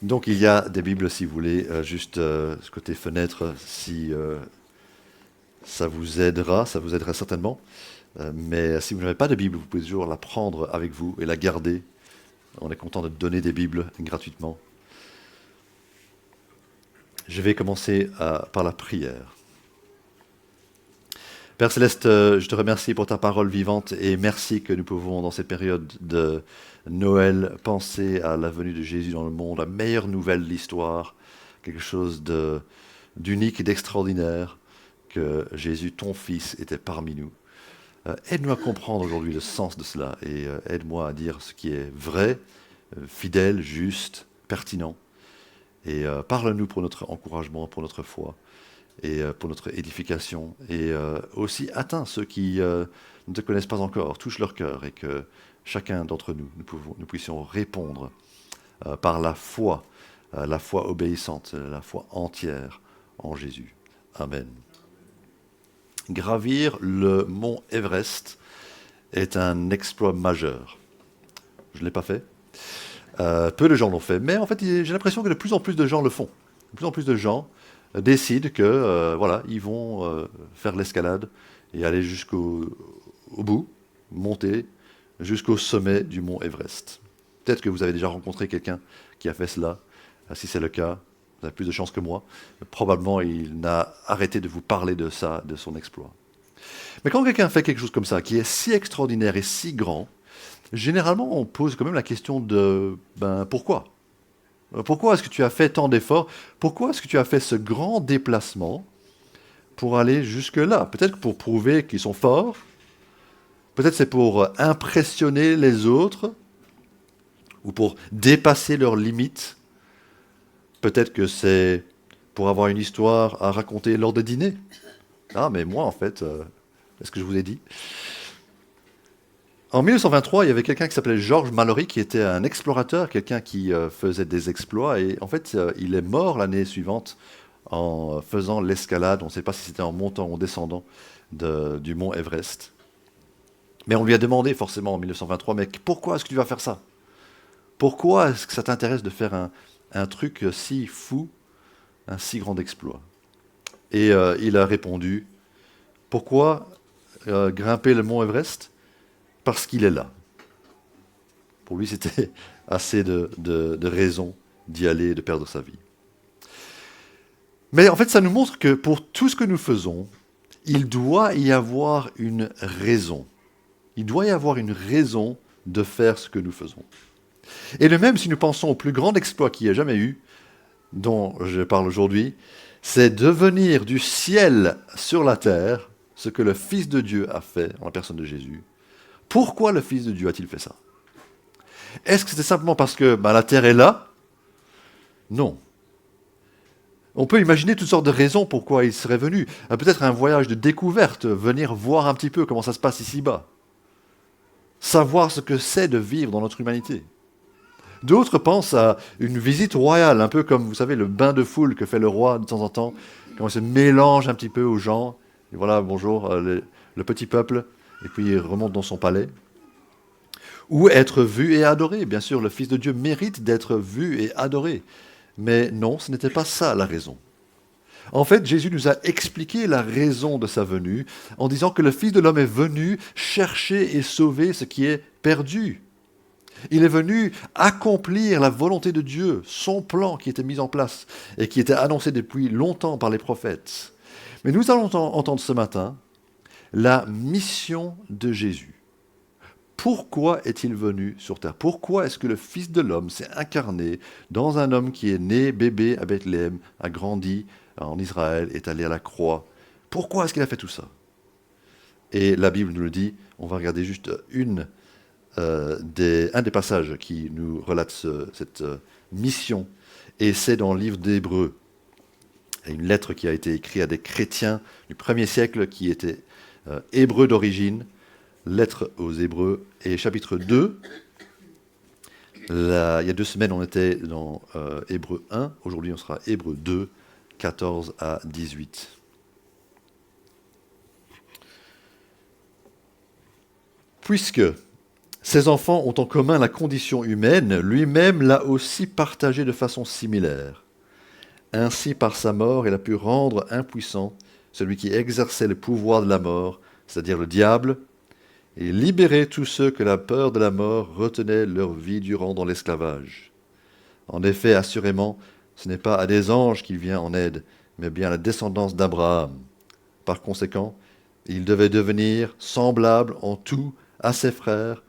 Donc il y a des Bibles si vous voulez, juste ce côté fenêtre, si ça vous aidera certainement. Mais si vous n'avez pas de Bible, vous pouvez toujours la prendre avec vous et la garder. On est content de donner des Bibles gratuitement. Je vais commencer par la prière. Père Céleste, je te remercie pour ta parole vivante et merci que nous pouvons, dans cette période de Noël, penser à la venue de Jésus dans le monde, la meilleure nouvelle de l'histoire, quelque chose d'unique et d'extraordinaire, que Jésus, ton Fils, était parmi nous. Aide-nous à comprendre aujourd'hui le sens de cela et aide-moi à dire ce qui est vrai, fidèle, juste, pertinent. Et parle-nous pour notre encouragement, pour notre foi et pour notre édification. Et aussi atteins ceux qui ne te connaissent pas encore, touche leur cœur et que chacun d'entre nous, nous puissions répondre par la foi obéissante, la foi entière en Jésus. Amen. Gravir le mont Everest est un exploit majeur. Je ne l'ai pas fait. Peu de gens l'ont fait, mais en fait, j'ai l'impression que de plus en plus de gens le font. De plus en plus de gens décident que voilà, ils vont faire l'escalade et aller jusqu'au bout, monter jusqu'au sommet du mont Everest. Peut-être que vous avez déjà rencontré quelqu'un qui a fait cela. Si c'est le cas, vous avez plus de chance que moi. Probablement, il n'a arrêté de vous parler de ça, de son exploit. Mais quand quelqu'un fait quelque chose comme ça, qui est si extraordinaire et si grand, généralement, on pose quand même la question de pourquoi ? Pourquoi est-ce que tu as fait tant d'efforts ? Pourquoi est-ce que tu as fait ce grand déplacement pour aller jusque-là ? Peut-être pour prouver qu'ils sont forts. Peut-être c'est pour impressionner les autres ou pour dépasser leurs limites. Peut-être que c'est pour avoir une histoire à raconter lors des dîners. Ah, mais moi, en fait, est-ce que je vous ai dit ? En 1923, il y avait quelqu'un qui s'appelait George Mallory, qui était un explorateur, quelqu'un qui faisait des exploits. Et en fait, il est mort l'année suivante en faisant l'escalade. On ne sait pas si c'était en montant ou en descendant du mont Everest. Mais on lui a demandé forcément en 1923, mais pourquoi est-ce que tu vas faire ça ? Pourquoi est-ce que ça t'intéresse de faire un truc si fou, un si grand exploit ? Et il a répondu, pourquoi grimper le mont Everest ? Parce qu'il est là. Pour lui, c'était assez de raisons d'y aller et de perdre sa vie. Mais en fait, ça nous montre que pour tout ce que nous faisons, il doit y avoir une raison. Il doit y avoir une raison de faire ce que nous faisons. Et de même, si nous pensons au plus grand exploit qu'il y ait jamais eu, dont je parle aujourd'hui, c'est de venir du ciel sur la terre, ce que le Fils de Dieu a fait en la personne de Jésus. Pourquoi le Fils de Dieu a-t-il fait ça ? Est-ce que c'était simplement parce que la terre est là ? Non. On peut imaginer toutes sortes de raisons pourquoi il serait venu. Peut-être un voyage de découverte, venir voir un petit peu comment ça se passe ici-bas. Savoir ce que c'est de vivre dans notre humanité. D'autres pensent à une visite royale, un peu comme, vous savez, le bain de foule que fait le roi de temps en temps, quand il se mélange un petit peu aux gens. Et voilà, bonjour, le petit peuple, et puis il remonte dans son palais. Ou être vu et adoré. Bien sûr, le Fils de Dieu mérite d'être vu et adoré. Mais non, ce n'était pas ça la raison. En fait, Jésus nous a expliqué la raison de sa venue en disant que le Fils de l'homme est venu chercher et sauver ce qui est perdu. Il est venu accomplir la volonté de Dieu, son plan qui était mis en place et qui était annoncé depuis longtemps par les prophètes. Mais nous allons entendre ce matin la mission de Jésus. Pourquoi est-il venu sur terre ? Pourquoi est-ce que le Fils de l'homme s'est incarné dans un homme qui est né bébé à Bethléem, a grandi en Israël, est allé à la croix ? Pourquoi est-ce qu'il a fait tout ça ? Et la Bible nous le dit, on va regarder juste un des passages qui nous relate cette mission, et c'est dans le livre d'Hébreux, une lettre qui a été écrite à des chrétiens du 1er siècle qui étaient hébreux d'origine, lettre aux Hébreux, et chapitre 2. Il y a 2 semaines, on était dans Hébreux 1. Aujourd'hui, on sera Hébreux 2, 14 à 18. Puisque Ces enfants ont en commun la condition humaine, lui-même l'a aussi partagée de façon similaire. Ainsi, par sa mort, il a pu rendre impuissant celui qui exerçait le pouvoir de la mort, c'est-à-dire le diable, et libérer tous ceux que la peur de la mort retenait leur vie durant dans l'esclavage. En effet, assurément, ce n'est pas à des anges qu'il vient en aide, mais bien à la descendance d'Abraham. Par conséquent, il devait devenir semblable en tout à ses frères,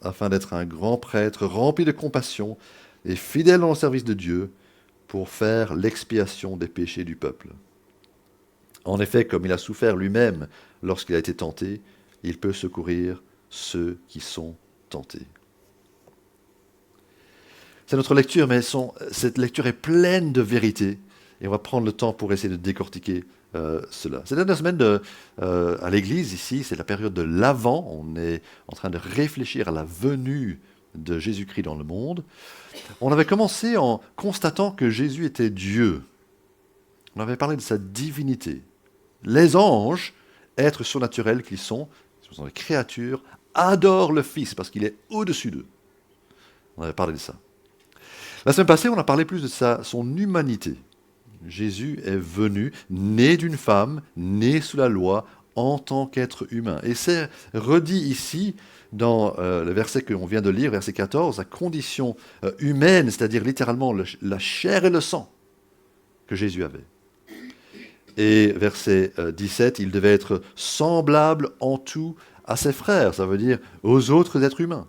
afin d'être un grand prêtre rempli de compassion et fidèle dans le service de Dieu, pour faire l'expiation des péchés du peuple. En effet, comme il a souffert lui-même lorsqu'il a été tenté, il peut secourir ceux qui sont tentés. C'est notre lecture, mais cette lecture est pleine de vérité, et on va prendre le temps pour essayer de décortiquer cela. Cette dernière semaine à l'église, ici, c'est la période de l'Avent. On est en train de réfléchir à la venue de Jésus-Christ dans le monde. On avait commencé en constatant que Jésus était Dieu. On avait parlé de sa divinité. Les anges, êtres surnaturels qu'ils sont des créatures, adorent le Fils parce qu'il est au-dessus d'eux. On avait parlé de ça. La semaine passée, on a parlé plus de son humanité. Jésus est venu, né d'une femme, né sous la loi, en tant qu'être humain. Et c'est redit ici, dans le verset qu'on vient de lire, verset 14, la condition humaine, c'est-à-dire littéralement la chair et le sang que Jésus avait. Et verset 17, il devait être semblable en tout à ses frères, ça veut dire aux autres êtres humains.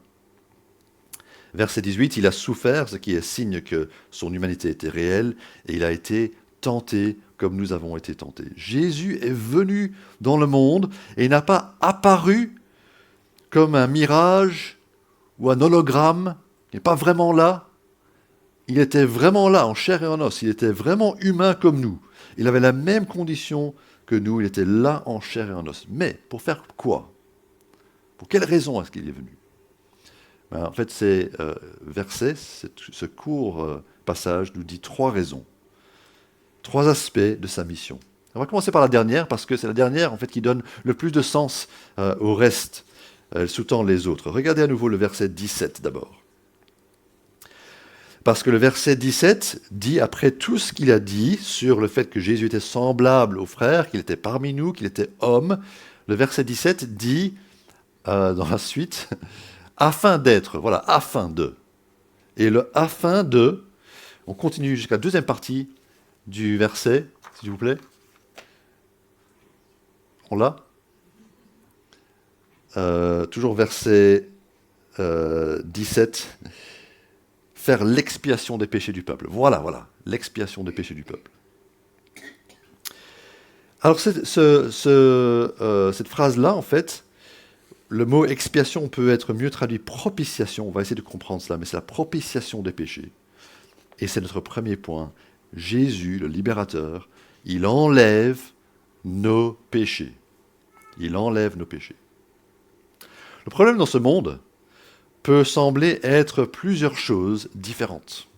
Verset 18, il a souffert, ce qui est signe que son humanité était réelle, et il a été tenté comme nous avons été tentés. Jésus est venu dans le monde et il n'a pas apparu comme un mirage ou un hologramme. Il n'est pas vraiment là. Il était vraiment là, en chair et en os. Il était vraiment humain comme nous. Il avait la même condition que nous. Il était là, en chair et en os. Mais pour faire quoi? Pour quelle raison est-ce qu'il est venu? En fait, ces versets, ce court passage nous dit 3 raisons. 3 aspects de sa mission. On va commencer par la dernière, parce que c'est la dernière en fait, qui donne le plus de sens au reste. Elle sous-tend les autres. Regardez à nouveau le verset 17 d'abord. Parce que le verset 17 dit, après tout ce qu'il a dit sur le fait que Jésus était semblable aux frères, qu'il était parmi nous, qu'il était homme, le verset 17 dit, dans la suite, afin d'être, voilà, afin de. Et le afin de, on continue jusqu'à la deuxième partie du verset, s'il vous plaît. On l'a toujours verset 17. Faire l'expiation des péchés du peuple. Voilà, l'expiation des péchés du peuple. Alors cette phrase-là, en fait, le mot expiation peut être mieux traduit propitiation. On va essayer de comprendre cela, mais c'est la propitiation des péchés. Et c'est notre premier point. Jésus, le libérateur, il enlève nos péchés. Il enlève nos péchés. Le problème dans ce monde peut sembler être plusieurs choses différentes.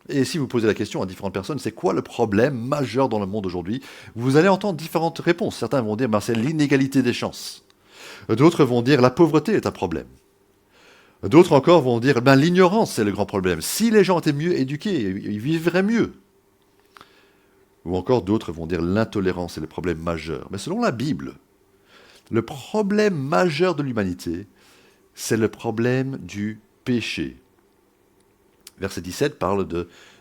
Et si vous posez la question à différentes personnes, c'est quoi le problème majeur dans le monde aujourd'hui? Vous allez entendre différentes réponses. Certains vont dire, c'est l'inégalité des chances. D'autres vont dire, la pauvreté est un problème. D'autres encore vont dire, l'ignorance c'est le grand problème. Si les gens étaient mieux éduqués, ils vivraient mieux. Ou encore d'autres vont dire, l'intolérance est le problème majeur. Mais selon la Bible, le problème majeur de l'humanité, c'est le problème du péché. Verset 17 parle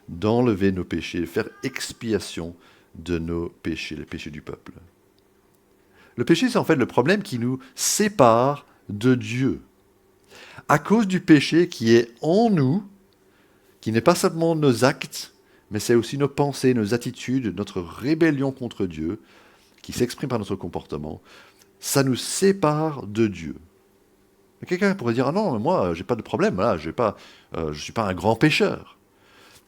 d'enlever nos péchés, de faire expiation de nos péchés, les péchés du peuple. Le péché, c'est en fait le problème qui nous sépare de Dieu. À cause du péché qui est en nous, qui n'est pas simplement nos actes, mais c'est aussi nos pensées, nos attitudes, notre rébellion contre Dieu, qui s'exprime par notre comportement, ça nous sépare de Dieu. Quelqu'un pourrait dire, ah non, moi, j'ai pas de problème, là, je suis pas un grand pécheur.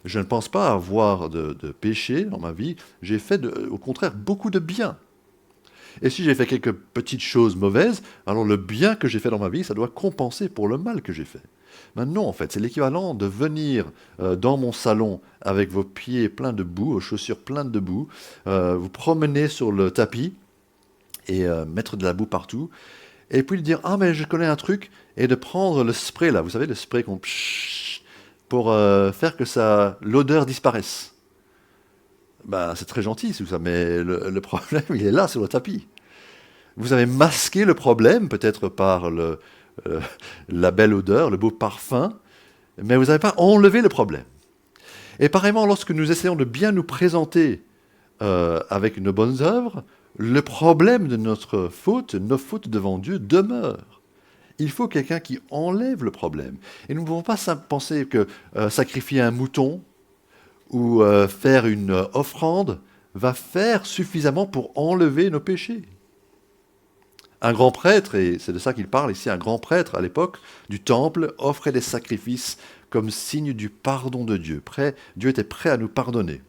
Je ne pense pas avoir de péché dans ma vie, j'ai fait, au contraire, beaucoup de bien. Et si j'ai fait quelques petites choses mauvaises, alors le bien que j'ai fait dans ma vie, ça doit compenser pour le mal que j'ai fait. Mais non, en fait, c'est l'équivalent de venir dans mon salon avec vos pieds pleins de boue, vos chaussures pleines de boue, vous promener sur le tapis et mettre de la boue partout. et puis de dire, ah mais je connais un truc, et de prendre le spray là, vous savez, le spray qu'on pour faire que l'odeur disparaisse. Ben, c'est très gentil tout ça, mais le problème, il est là sur le tapis. Vous avez masqué le problème, peut-être par euh, la belle odeur, le beau parfum, mais vous n'avez pas enlevé le problème. Et pareillement, lorsque nous essayons de bien nous présenter avec nos bonnes œuvres, le problème de notre faute, nos fautes devant Dieu demeurent. Il faut quelqu'un qui enlève le problème. Et nous ne pouvons pas penser que sacrifier un mouton ou faire une offrande va faire suffisamment pour enlever nos péchés. Un grand prêtre, et c'est de ça qu'il parle ici, un grand prêtre à l'époque du temple offrait des sacrifices comme signe du pardon de Dieu. Dieu était prêt à nous pardonner.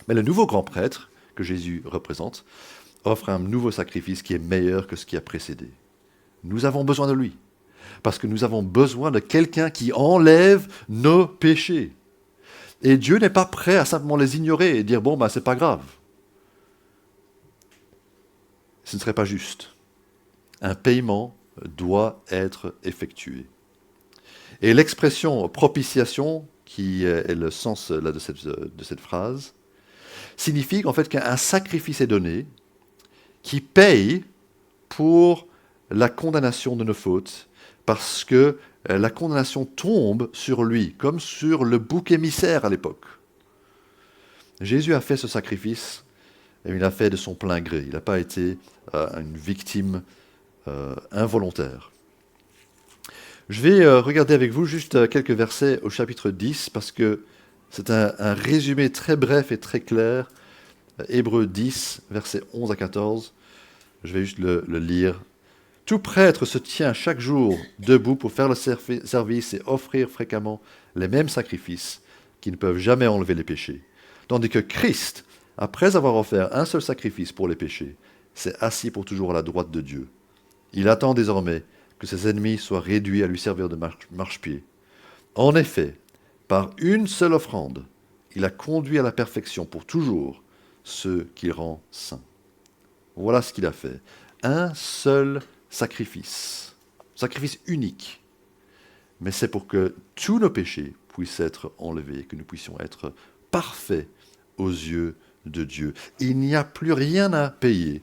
Mais le nouveau grand prêtre, que Jésus représente, offre un nouveau sacrifice qui est meilleur que ce qui a précédé. Nous avons besoin de lui, parce que nous avons besoin de quelqu'un qui enlève nos péchés. Et Dieu n'est pas prêt à simplement les ignorer et dire, bon, ben, c'est pas grave. Ce ne serait pas juste. Un paiement doit être effectué. Et l'expression propitiation, qui est le sens là, de cette phrase, signifie en fait qu'un sacrifice est donné qui paye pour la condamnation de nos fautes, parce que la condamnation tombe sur lui, comme sur le bouc émissaire à l'époque. Jésus a fait ce sacrifice, et il l'a fait de son plein gré. Il n'a pas été une victime involontaire. Je vais regarder avec vous juste quelques versets au chapitre 10, parce que c'est un résumé très bref et très clair. Hébreux 10, versets 11 à 14. Je vais juste le lire. Tout prêtre se tient chaque jour debout pour faire le service et offrir fréquemment les mêmes sacrifices qui ne peuvent jamais enlever les péchés. Tandis que Christ, après avoir offert un seul sacrifice pour les péchés, s'est assis pour toujours à la droite de Dieu. Il attend désormais que ses ennemis soient réduits à lui servir de marchepied. En effet, par une seule offrande, il a conduit à la perfection pour toujours ceux qu'il rend saints. Voilà ce qu'il a fait. Un seul sacrifice unique. Mais c'est pour que tous nos péchés puissent être enlevés, que nous puissions être parfaits aux yeux de Dieu. Il n'y a plus rien à payer.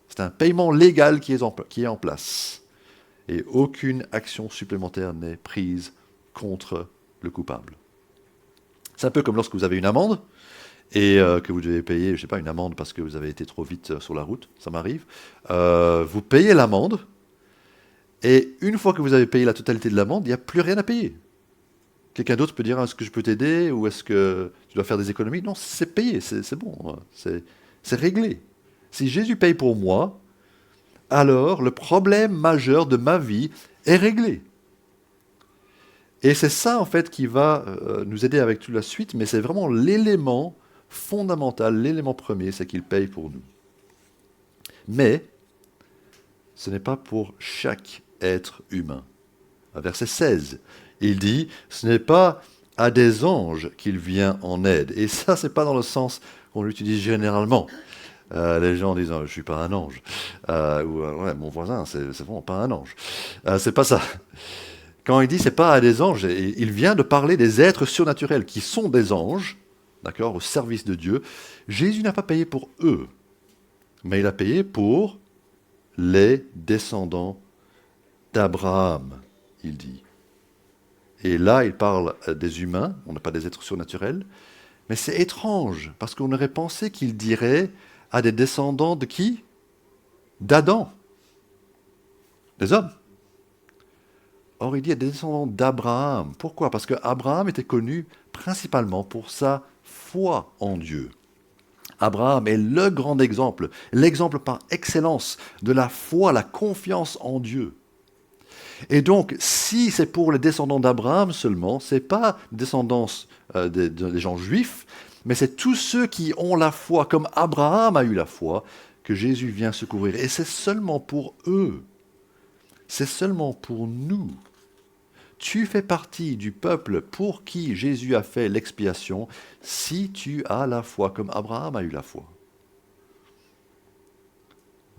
C'est un paiement légal qui est en place. Et aucune action supplémentaire n'est prise contre le coupable. C'est un peu comme lorsque vous avez une amende et que vous devez payer, je ne sais pas, une amende parce que vous avez été trop vite sur la route, ça m'arrive. Vous payez l'amende et une fois que vous avez payé la totalité de l'amende, il n'y a plus rien à payer. Quelqu'un d'autre peut dire, est-ce que je peux t'aider ou est-ce que tu dois faire des économies? Non, c'est payé, c'est bon, c'est réglé. Si Jésus paye pour moi, alors le problème majeur de ma vie est réglé. Et c'est ça, en fait, qui va nous aider avec toute la suite, mais c'est vraiment l'élément fondamental, l'élément premier, c'est qu'il paye pour nous. Mais ce n'est pas pour chaque être humain. À verset 16, il dit, ce n'est pas à des anges qu'il vient en aide. Et ça, c'est pas dans le sens qu'on l'utilise généralement. Les gens disent, je suis pas un ange. Ouais, mon voisin, c'est vraiment pas un ange. C'est pas ça. Quand il dit c'est pas à des anges, il vient de parler des êtres surnaturels qui sont des anges, d'accord, au service de Dieu. Jésus n'a pas payé pour eux, mais il a payé pour les descendants d'Abraham, il dit. Et là, il parle des humains, on n'a pas des êtres surnaturels, mais c'est étrange, parce qu'on aurait pensé qu'il dirait à des descendants de qui? D'Adam, des hommes. Or, il dit à des descendants d'Abraham. Pourquoi? Parce qu'Abraham était connu principalement pour sa foi en Dieu. Abraham est le grand exemple, l'exemple par excellence de la foi, la confiance en Dieu. Et donc, si c'est pour les descendants d'Abraham seulement, ce n'est pas descendance des gens juifs, mais c'est tous ceux qui ont la foi, comme Abraham a eu la foi, que Jésus vient secourir. Et c'est seulement pour eux. C'est seulement pour nous. Tu fais partie du peuple pour qui Jésus a fait l'expiation si tu as la foi, comme Abraham a eu la foi.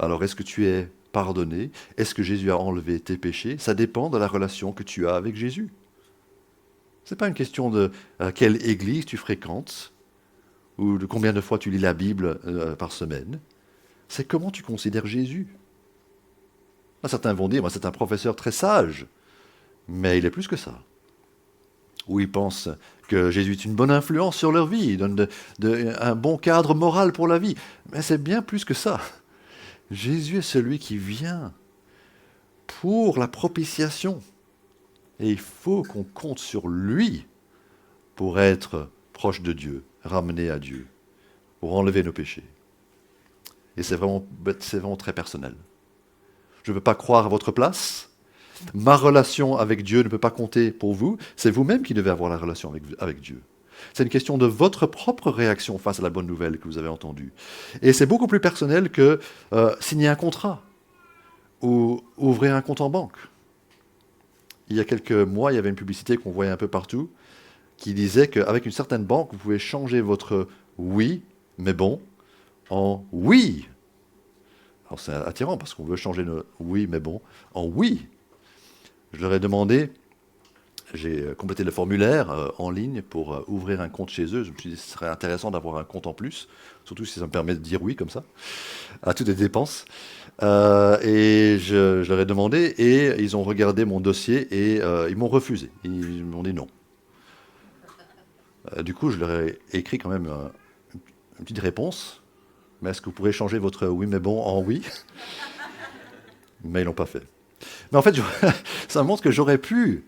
Alors, est-ce que tu es pardonné? Est-ce que Jésus a enlevé tes péchés? Ça dépend de la relation que tu as avec Jésus. Ce n'est pas une question de quelle église tu fréquentes ou de combien de fois tu lis la Bible par semaine. C'est comment tu considères Jésus. Certains vont dire, c'est un professeur très sage, mais il est plus que ça. Ou ils pensent que Jésus est une bonne influence sur leur vie, il donne un bon cadre moral pour la vie. Mais c'est bien plus que ça. Jésus est celui qui vient pour la propitiation. Et il faut qu'on compte sur lui pour être proche de Dieu, ramené à Dieu, pour enlever nos péchés. Et c'est vraiment très personnel. Je ne peux pas croire à votre place. Ma relation avec Dieu ne peut pas compter pour vous. C'est vous-même qui devez avoir la relation avec Dieu. C'est une question de votre propre réaction face à la bonne nouvelle que vous avez entendue. Et c'est beaucoup plus personnel que signer un contrat ou ouvrir un compte en banque. Il y a quelques mois, il y avait une publicité qu'on voyait un peu partout qui disait qu'avec une certaine banque, vous pouvez changer votre oui, mais bon, en oui. Alors c'est attirant parce qu'on veut changer nos oui, mais bon, en oui. Je leur ai demandé, j'ai complété le formulaire en ligne pour ouvrir un compte chez eux. Je me suis dit que ce serait intéressant d'avoir un compte en plus, surtout si ça me permet de dire oui comme ça, à toutes les dépenses. Et je leur ai demandé et ils ont regardé mon dossier et ils m'ont refusé. Ils m'ont dit non. Du coup, je leur ai écrit quand même une petite réponse. Mais est-ce que vous pourrez changer votre oui mais bon en oui? Mais ils l'ont pas fait. Mais en fait, ça montre que j'aurais pu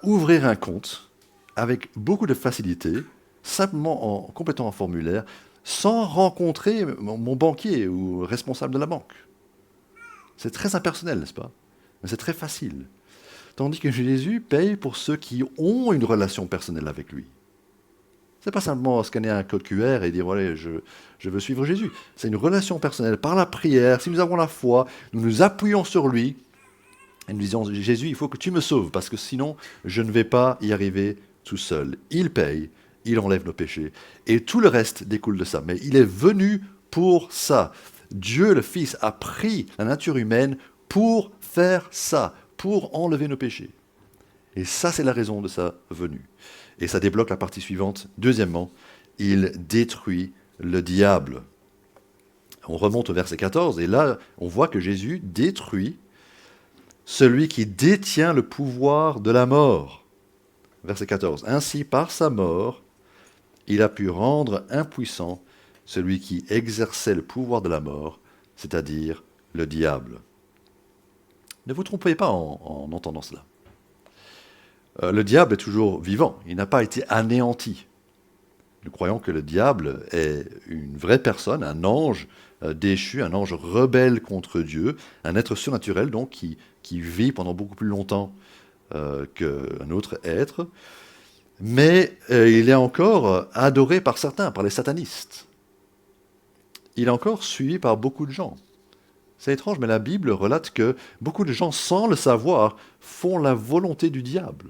ouvrir un compte avec beaucoup de facilité, simplement en complétant un formulaire, sans rencontrer mon banquier ou responsable de la banque. C'est très impersonnel, n'est-ce pas? Mais c'est très facile. Tandis que Jésus paye pour ceux qui ont une relation personnelle avec lui. Ce n'est pas simplement scanner un code QR et dire voilà, je veux suivre Jésus. C'est une relation personnelle par la prière. Si nous avons la foi, nous nous appuyons sur lui et nous disons Jésus, il faut que tu me sauves parce que sinon je ne vais pas y arriver tout seul. Il paye, il enlève nos péchés et tout le reste découle de ça. Mais il est venu pour ça. Dieu le Fils a pris la nature humaine pour faire ça, pour enlever nos péchés. Et ça, c'est la raison de sa venue. Et ça débloque la partie suivante. Deuxièmement, il détruit le diable. On remonte au verset 14, et là, on voit que Jésus détruit celui qui détient le pouvoir de la mort. Verset 14. Ainsi, par sa mort, il a pu rendre impuissant celui qui exerçait le pouvoir de la mort, c'est-à-dire le diable. Ne vous trompez pas en entendant cela. Le diable est toujours vivant, il n'a pas été anéanti. Nous croyons que le diable est une vraie personne, un ange déchu, un ange rebelle contre Dieu, un être surnaturel donc qui vit pendant beaucoup plus longtemps qu'un autre être, mais il est encore adoré par certains, par les satanistes. Il est encore suivi par beaucoup de gens. C'est étrange, mais la Bible relate que beaucoup de gens, sans le savoir, font la volonté du diable.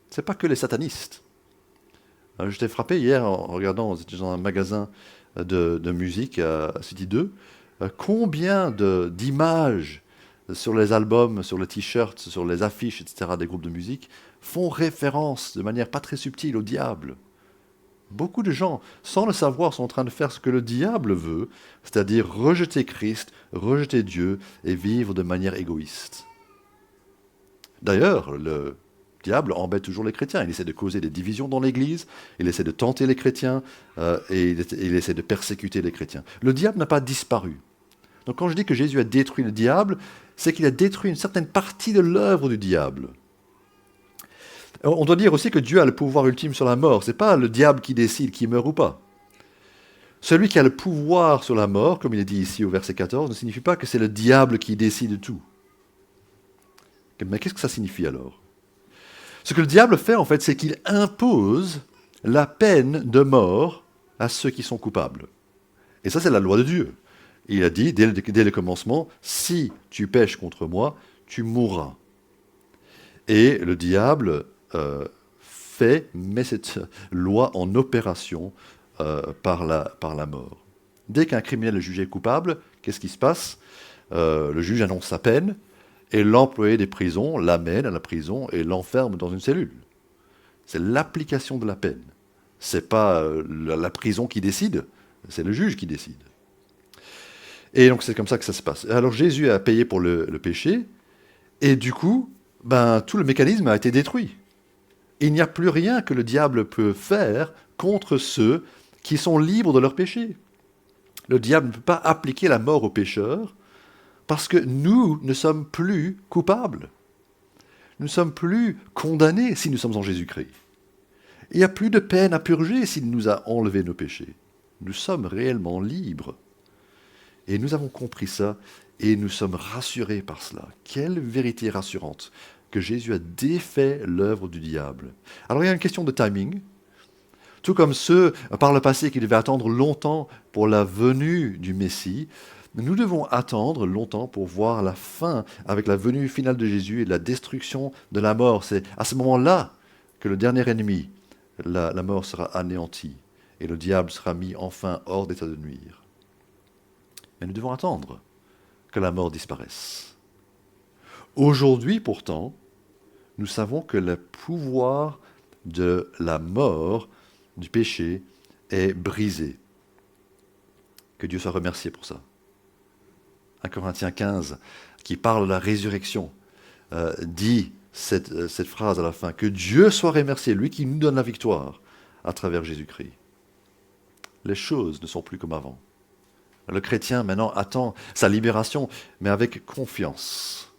Ce n'est pas que les satanistes. J'étais frappé hier en regardant, j'étais dans un magasin de musique à City 2, combien d'images sur les albums, sur les t-shirts, sur les affiches, etc. des groupes de musique font référence de manière pas très subtile au diable. Beaucoup de gens, sans le savoir, sont en train de faire ce que le diable veut, c'est-à-dire rejeter Christ, rejeter Dieu et vivre de manière égoïste. D'ailleurs, le diable embête toujours les chrétiens. Il essaie de causer des divisions dans l'Église, il essaie de tenter les chrétiens et il essaie de persécuter les chrétiens. Le diable n'a pas disparu. Donc quand je dis que Jésus a détruit le diable, c'est qu'il a détruit une certaine partie de l'œuvre du diable. On doit dire aussi que Dieu a le pouvoir ultime sur la mort. Ce n'est pas le diable qui décide qui meurt ou pas. Celui qui a le pouvoir sur la mort, comme il est dit ici au verset 14, ne signifie pas que c'est le diable qui décide tout. Mais qu'est-ce que ça signifie alors? Ce que le diable fait, en fait, c'est qu'il impose la peine de mort à ceux qui sont coupables. Et ça, c'est la loi de Dieu. Il a dit, dès le commencement, si tu pèches contre moi, tu mourras. Et le diable met cette loi en opération par la mort. Dès qu'un criminel est jugé coupable, qu'est-ce qui se passe? Le juge annonce sa peine et l'employé des prisons l'amène à la prison et l'enferme dans une cellule. C'est l'application de la peine. C'est pas la prison qui décide, c'est le juge qui décide. Et donc c'est comme ça que ça se passe. Alors Jésus a payé pour le péché, et du coup, tout le mécanisme a été détruit. Il n'y a plus rien que le diable peut faire contre ceux qui sont libres de leur péché. Le diable ne peut pas appliquer la mort aux pécheurs parce que nous ne sommes plus coupables. Nous ne sommes plus condamnés si nous sommes en Jésus-Christ. Il n'y a plus de peine à purger s'il nous a enlevé nos péchés. Nous sommes réellement libres. Et nous avons compris ça et nous sommes rassurés par cela. Quelle vérité rassurante que Jésus a défait l'œuvre du diable. Alors il y a une question de timing. Tout comme ceux par le passé qui devaient attendre longtemps pour la venue du Messie, nous devons attendre longtemps pour voir la fin avec la venue finale de Jésus et la destruction de la mort. C'est à ce moment-là que le dernier ennemi, la mort, sera anéantie et le diable sera mis enfin hors d'état de nuire. Mais nous devons attendre que la mort disparaisse. Aujourd'hui, pourtant, nous savons que le pouvoir de la mort, du péché, est brisé. Que Dieu soit remercié pour ça. 1 Corinthiens 15, qui parle de la résurrection, dit cette phrase à la fin, que Dieu soit remercié, lui qui nous donne la victoire à travers Jésus-Christ. Les choses ne sont plus comme avant. Le chrétien maintenant attend sa libération, mais avec confiance.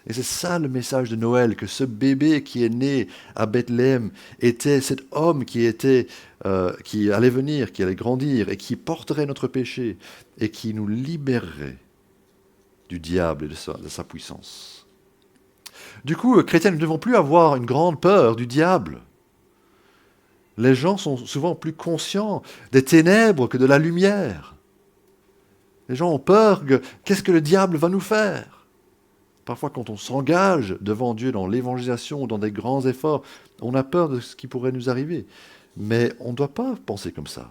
Et c'est ça le message de Noël, que ce bébé qui est né à Bethléem était cet homme qui allait venir, qui allait grandir et qui porterait notre péché et qui nous libérerait du diable et de sa puissance. Du coup, chrétiens, nous ne devons plus avoir une grande peur du diable. Les gens sont souvent plus conscients des ténèbres que de la lumière. Les gens ont peur qu'est-ce que le diable va nous faire? Parfois, quand on s'engage devant Dieu dans l'évangélisation ou dans des grands efforts, on a peur de ce qui pourrait nous arriver. Mais on ne doit pas penser comme ça.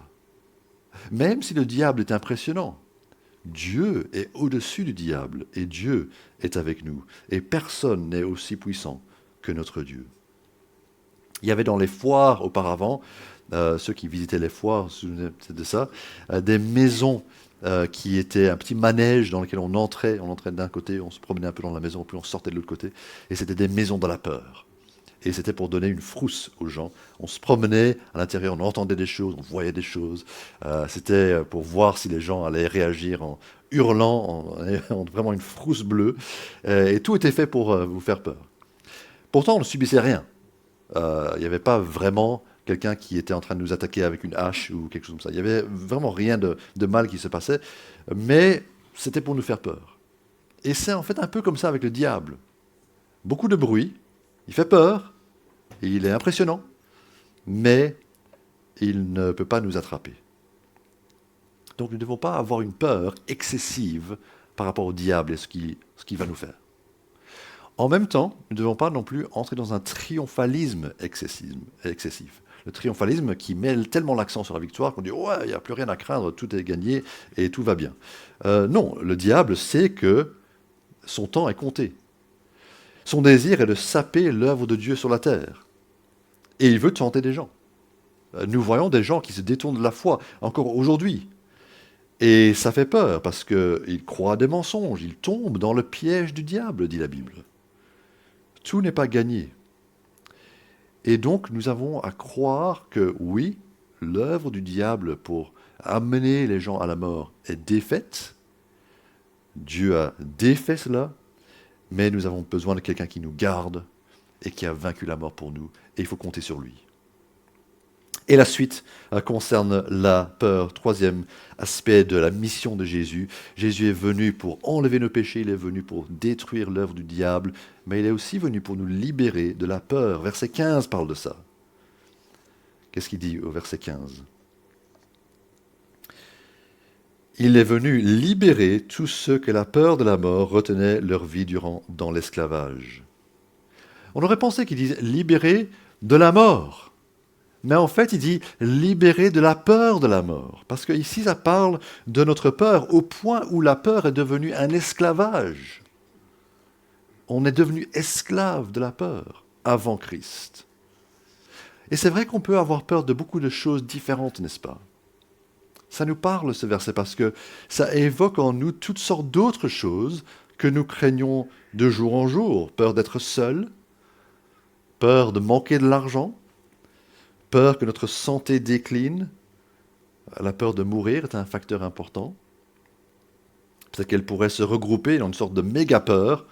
Même si le diable est impressionnant, Dieu est au-dessus du diable et Dieu est avec nous. Et personne n'est aussi puissant que notre Dieu. Il y avait dans les foires auparavant, ceux qui visitaient les foires, c'est de ça, des maisons qui étaient un petit manège dans lequel on entrait d'un côté, on se promenait un peu dans la maison, puis on sortait de l'autre côté, et c'était des maisons de la peur. Et c'était pour donner une frousse aux gens. On se promenait à l'intérieur, on entendait des choses, on voyait des choses. C'était pour voir si les gens allaient réagir en hurlant, en vraiment une frousse bleue. Et tout était fait pour vous faire peur. Pourtant, on ne subissait rien. Il n'y avait pas vraiment quelqu'un qui était en train de nous attaquer avec une hache ou quelque chose comme ça. Il n'y avait vraiment rien de mal qui se passait, mais c'était pour nous faire peur. Et c'est en fait un peu comme ça avec le diable. Beaucoup de bruit, il fait peur, et il est impressionnant, mais il ne peut pas nous attraper. Donc nous ne devons pas avoir une peur excessive par rapport au diable et ce qu'il va nous faire. En même temps, nous ne devons pas non plus entrer dans un triomphalisme excessif. Le triomphalisme qui met tellement l'accent sur la victoire qu'on dit « ouais, il n'y a plus rien à craindre, tout est gagné et tout va bien ». Non, le diable sait que son temps est compté. Son désir est de saper l'œuvre de Dieu sur la terre. Et il veut tenter des gens. Nous voyons des gens qui se détournent de la foi, encore aujourd'hui. Et ça fait peur, parce qu'ils croient à des mensonges, ils tombent dans le piège du diable, dit la Bible. Tout n'est pas gagné. Et donc, nous avons à croire que, oui, l'œuvre du diable pour amener les gens à la mort est défaite. Dieu a défait cela, mais nous avons besoin de quelqu'un qui nous garde et qui a vaincu la mort pour nous, et il faut compter sur lui. Et la suite concerne la peur, troisième aspect de la mission de Jésus. Jésus est venu pour enlever nos péchés, il est venu pour détruire l'œuvre du diable, mais il est aussi venu pour nous libérer de la peur. Verset 15 parle de ça. Qu'est-ce qu'il dit au verset 15 ? Il est venu libérer tous ceux que la peur de la mort retenait leur vie dans l'esclavage. On aurait pensé qu'il disait libérer de la mort. Mais en fait, il dit libéré de la peur de la mort. Parce que ici, ça parle de notre peur au point où la peur est devenue un esclavage. On est devenu esclave de la peur avant Christ. Et c'est vrai qu'on peut avoir peur de beaucoup de choses différentes, n'est-ce pas? Ça nous parle, ce verset, parce que ça évoque en nous toutes sortes d'autres choses que nous craignons de jour en jour. Peur d'être seul, peur de manquer de l'argent, peur que notre santé décline. La peur de mourir est un facteur important. Peut-être qu'elle pourrait se regrouper dans une sorte de méga peur.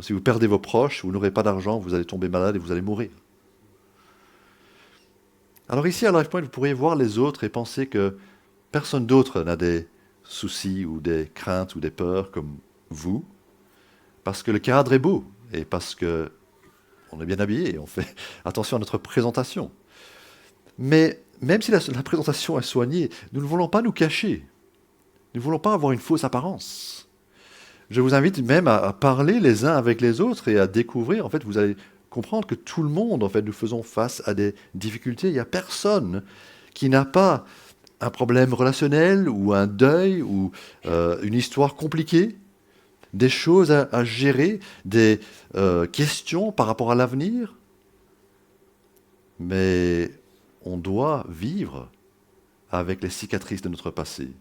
Si vous perdez vos proches, vous n'aurez pas d'argent, vous allez tomber malade et vous allez mourir. Alors ici, à LifePoint, vous pourriez voir les autres et penser que personne d'autre n'a des soucis ou des craintes ou des peurs comme vous, parce que le cadre est beau et parce que on est bien habillé, on fait attention à notre présentation. Mais même si la présentation est soignée, nous ne voulons pas nous cacher. Nous ne voulons pas avoir une fausse apparence. Je vous invite même à parler les uns avec les autres et à découvrir. En fait, vous allez comprendre que tout le monde, en fait, nous faisons face à des difficultés. Il n'y a personne qui n'a pas un problème relationnel ou un deuil ou une histoire compliquée, des choses à gérer, des questions par rapport à l'avenir. Mais on doit vivre avec les cicatrices de notre passé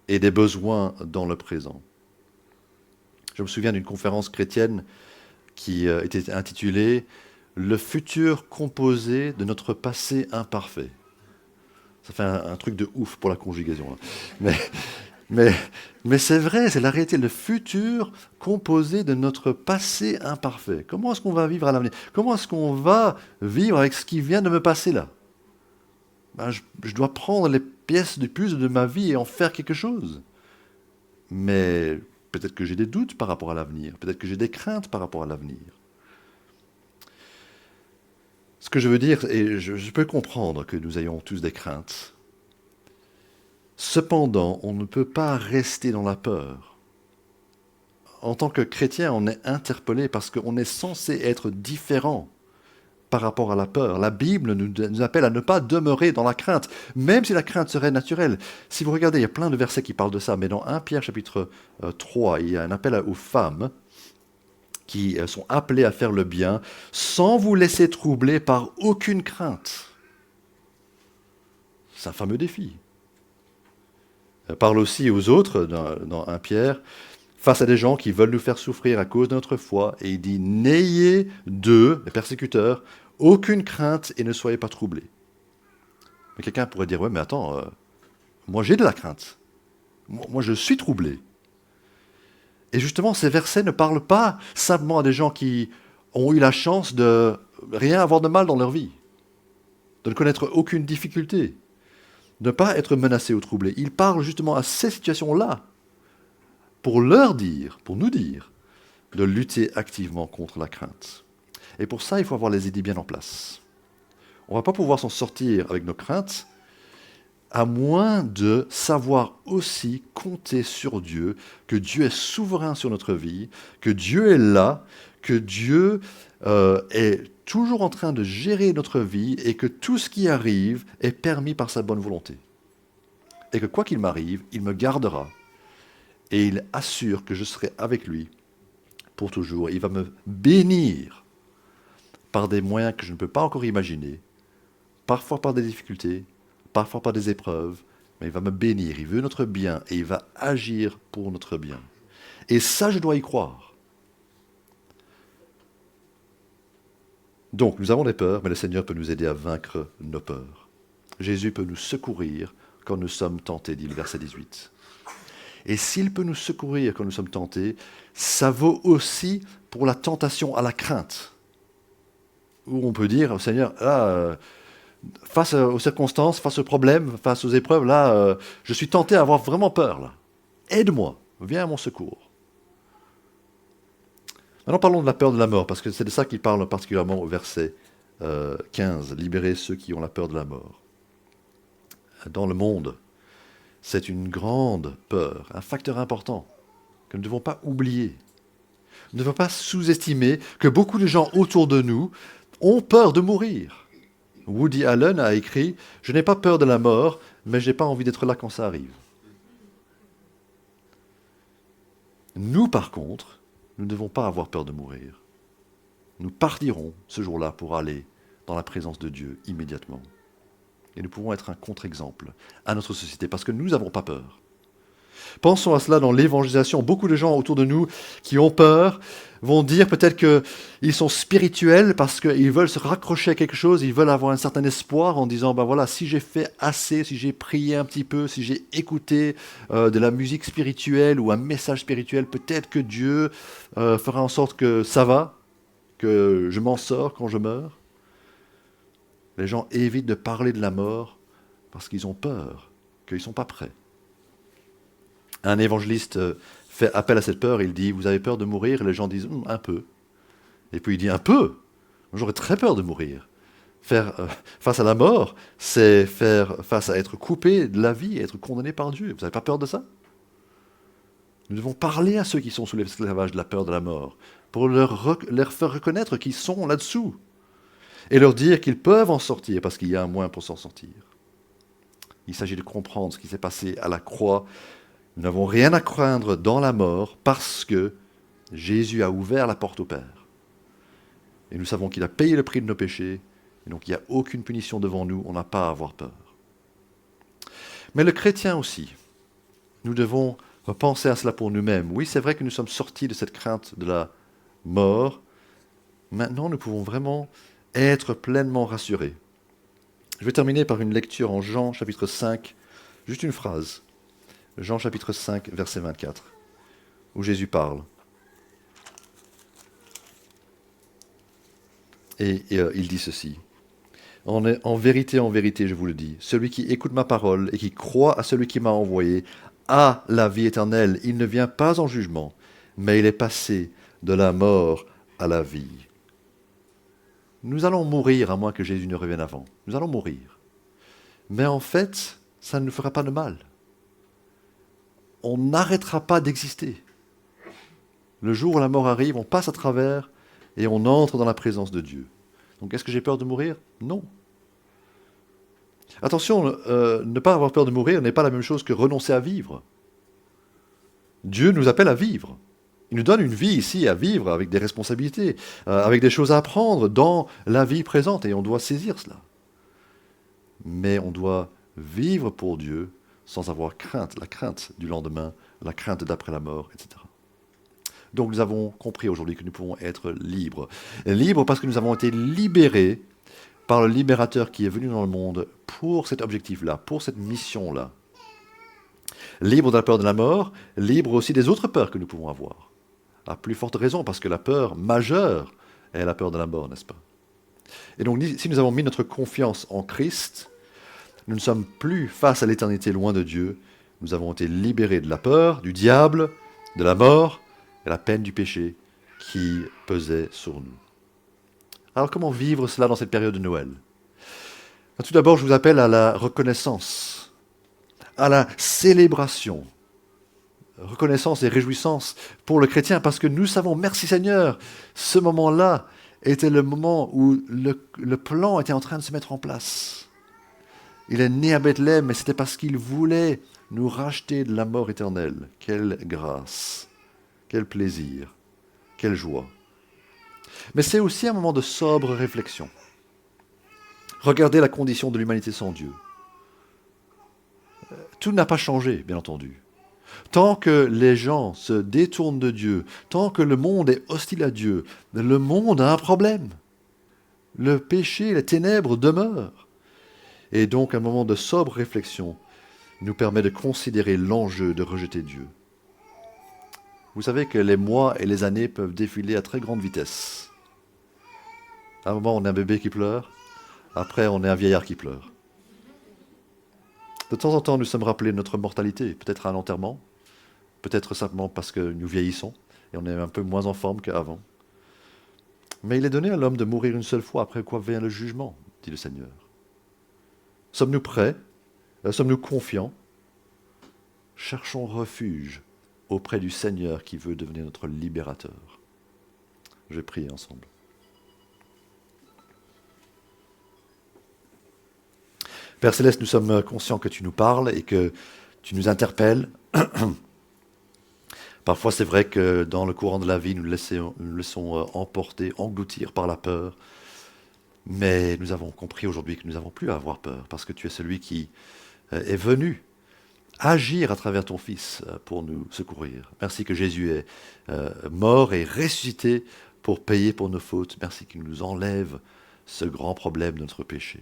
et des besoins dans le présent. Je me souviens d'une conférence chrétienne qui était intitulée « Le futur composé de notre passé imparfait ». Ça fait un truc de ouf pour la conjugaison. Hein. Mais c'est vrai, c'est la réalité. Le futur composé de notre passé imparfait. Comment est-ce qu'on va vivre à l'avenir? Comment est-ce qu'on va vivre avec ce qui vient de me passer là? Ben, je dois prendre les pièces du puzzle de ma vie et en faire quelque chose. Mais peut-être que j'ai des doutes par rapport à l'avenir. Peut-être que j'ai des craintes par rapport à l'avenir. Ce que je veux dire, et je peux comprendre que nous ayons tous des craintes. Cependant, on ne peut pas rester dans la peur. En tant que chrétien, on est interpellé parce qu'on est censé être différent par rapport à la peur. La Bible nous appelle à ne pas demeurer dans la crainte, même si la crainte serait naturelle. Si vous regardez, il y a plein de versets qui parlent de ça, mais dans 1 Pierre chapitre 3, il y a un appel aux femmes qui sont appelées à faire le bien sans vous laisser troubler par aucune crainte. C'est un fameux défi. Elle parle aussi aux autres, dans 1 Pierre, face à des gens qui veulent nous faire souffrir à cause de notre foi, et il dit « N'ayez d'eux, les persécuteurs, aucune crainte et ne soyez pas troublés. » Mais quelqu'un pourrait dire « Ouais, mais attends, moi j'ai de la crainte. Moi je suis troublé. » Et justement, ces versets ne parlent pas simplement à des gens qui ont eu la chance de rien avoir de mal dans leur vie, de ne connaître aucune difficulté, de ne pas être menacés ou troublés. Il parle justement à ces situations-là pour leur dire, pour nous dire, de lutter activement contre la crainte. Et pour ça, il faut avoir les idées bien en place. On ne va pas pouvoir s'en sortir avec nos craintes, à moins de savoir aussi compter sur Dieu, que Dieu est souverain sur notre vie, que Dieu est là, que Dieu est toujours en train de gérer notre vie et que tout ce qui arrive est permis par sa bonne volonté. Et que quoi qu'il m'arrive, il me gardera et il assure que je serai avec lui pour toujours. Il va me bénir par des moyens que je ne peux pas encore imaginer, parfois par des difficultés, parfois par des épreuves, mais il va me bénir, il veut notre bien et il va agir pour notre bien. Et ça, je dois y croire. Donc, nous avons des peurs, mais le Seigneur peut nous aider à vaincre nos peurs. Jésus peut nous secourir quand nous sommes tentés, dit le verset 18. Et s'il peut nous secourir quand nous sommes tentés, ça vaut aussi pour la tentation à la crainte. Où on peut dire, Seigneur, là, face aux circonstances, face aux problèmes, face aux épreuves, là, je suis tenté à avoir vraiment peur. Là. Aide-moi, viens à mon secours. Maintenant, parlons de la peur de la mort, parce que c'est de ça qu'il parle particulièrement au verset 15, « Libérez ceux qui ont la peur de la mort ». Dans le monde, c'est une grande peur, un facteur important que nous ne devons pas oublier. Nous ne devons pas sous-estimer que beaucoup de gens autour de nous ont peur de mourir. Woody Allen a écrit « Je n'ai pas peur de la mort, mais je n'ai pas envie d'être là quand ça arrive. » Nous, par contre, nous ne devons pas avoir peur de mourir. Nous partirons ce jour-là pour aller dans la présence de Dieu immédiatement. Et nous pouvons être un contre-exemple à notre société parce que nous n'avons pas peur. Pensons à cela dans l'évangélisation. Beaucoup de gens autour de nous qui ont peur vont dire peut-être qu'ils sont spirituels parce qu'ils veulent se raccrocher à quelque chose, ils veulent avoir un certain espoir en disant, ben voilà, si j'ai fait assez, si j'ai prié un petit peu, si j'ai écouté de la musique spirituelle ou un message spirituel, peut-être que Dieu fera en sorte que ça va, que je m'en sors quand je meurs. Les gens évitent de parler de la mort parce qu'ils ont peur, qu'ils ne sont pas prêts. Un évangéliste fait appel à cette peur, il dit « Vous avez peur de mourir ?» Et les gens disent « Un peu. » Et puis il dit « Un peu ? J'aurais très peur de mourir. » Faire face à la mort, c'est faire face à être coupé de la vie, être condamné par Dieu. Vous n'avez pas peur de ça ? Nous devons parler à ceux qui sont sous l'esclavage de la peur de la mort, pour leur faire reconnaître qu'ils sont là-dessous, et leur dire qu'ils peuvent en sortir, parce qu'il y a un moyen pour s'en sortir. Il s'agit de comprendre ce qui s'est passé à la croix. Nous n'avons rien à craindre dans la mort parce que Jésus a ouvert la porte au Père. Et nous savons qu'il a payé le prix de nos péchés, et donc il n'y a aucune punition devant nous, on n'a pas à avoir peur. Mais le chrétien aussi, nous devons penser à cela pour nous-mêmes. Oui, c'est vrai que nous sommes sortis de cette crainte de la mort. Maintenant, nous pouvons vraiment être pleinement rassurés. Je vais terminer par une lecture en Jean chapitre 5, juste une phrase. Jean chapitre 5, verset 24, où Jésus parle. Et il dit ceci. En vérité, je vous le dis, celui qui écoute ma parole et qui croit à celui qui m'a envoyé a la vie éternelle. Il ne vient pas en jugement, mais il est passé de la mort à la vie. Nous allons mourir à moins que Jésus ne revienne avant. Nous allons mourir. Mais en fait, ça ne nous fera pas de mal. On n'arrêtera pas d'exister. Le jour où la mort arrive, on passe à travers et on entre dans la présence de Dieu. Donc est-ce que j'ai peur de mourir ? Non. Attention, ne pas avoir peur de mourir n'est pas la même chose que renoncer à vivre. Dieu nous appelle à vivre. Il nous donne une vie ici à vivre avec des responsabilités, avec des choses à apprendre dans la vie présente et on doit saisir cela. Mais on doit vivre pour Dieu sans avoir crainte, la crainte du lendemain, la crainte d'après la mort, etc. Donc nous avons compris aujourd'hui que nous pouvons être libres. Libres parce que nous avons été libérés par le libérateur qui est venu dans le monde pour cet objectif-là, pour cette mission-là. Libres de la peur de la mort, libres aussi des autres peurs que nous pouvons avoir. À plus forte raison, parce que la peur majeure est la peur de la mort, n'est-ce pas ? Et donc si nous avons mis notre confiance en Christ, nous ne sommes plus face à l'éternité loin de Dieu. Nous avons été libérés de la peur, du diable, de la mort et la peine du péché qui pesait sur nous. Alors comment vivre cela dans cette période de Noël ? Tout d'abord, je vous appelle à la reconnaissance, à la célébration. Reconnaissance et réjouissance pour le chrétien, parce que nous savons, merci Seigneur, ce moment-là était le moment où le plan était en train de se mettre en place. Il est né à Bethléem, mais c'était parce qu'il voulait nous racheter de la mort éternelle. Quelle grâce, quel plaisir, quelle joie. Mais c'est aussi un moment de sobre réflexion. Regardez la condition de l'humanité sans Dieu. Tout n'a pas changé, bien entendu. Tant que les gens se détournent de Dieu, tant que le monde est hostile à Dieu, le monde a un problème. Le péché, les ténèbres demeurent. Et donc un moment de sobre réflexion nous permet de considérer l'enjeu de rejeter Dieu. Vous savez que les mois et les années peuvent défiler à très grande vitesse. À un moment, on est un bébé qui pleure. Après, on est un vieillard qui pleure. De temps en temps, nous sommes rappelés de notre mortalité, peut-être à un enterrement, peut-être simplement parce que nous vieillissons et on est un peu moins en forme qu'avant. Mais il est donné à l'homme de mourir une seule fois, après quoi vient le jugement, dit le Seigneur. Sommes-nous prêts ? Sommes-nous confiants ? Cherchons refuge auprès du Seigneur qui veut devenir notre libérateur. Je vais prier ensemble. Père Céleste, nous sommes conscients que tu nous parles et que tu nous interpelles. Parfois, c'est vrai que dans le courant de la vie, nous laissons emporter, engloutir par la peur. Mais nous avons compris aujourd'hui que nous n'avons plus à avoir peur, parce que tu es celui qui est venu agir à travers ton Fils pour nous secourir. Merci que Jésus est mort et ressuscité pour payer pour nos fautes. Merci qu'il nous enlève ce grand problème de notre péché.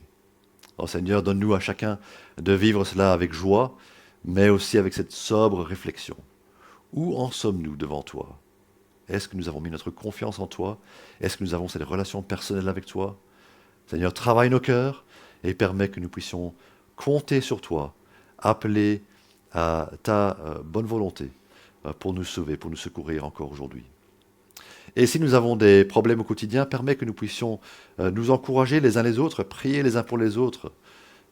Oh Seigneur, donne-nous à chacun de vivre cela avec joie, mais aussi avec cette sobre réflexion. Où en sommes-nous devant toi? Est-ce que nous avons mis notre confiance en toi? Est-ce que nous avons cette relation personnelle avec toi? Seigneur, travaille nos cœurs et permets que nous puissions compter sur toi, appeler à ta bonne volonté pour nous sauver, pour nous secourir encore aujourd'hui. Et si nous avons des problèmes au quotidien, permets que nous puissions nous encourager les uns les autres, prier les uns pour les autres,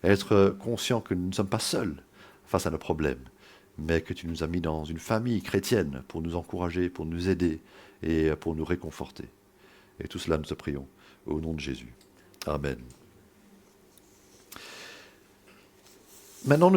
être conscients que nous ne sommes pas seuls face à nos problèmes, mais que tu nous as mis dans une famille chrétienne pour nous encourager, pour nous aider et pour nous réconforter. Et tout cela, nous te prions au nom de Jésus. Amen. Maintenant, nous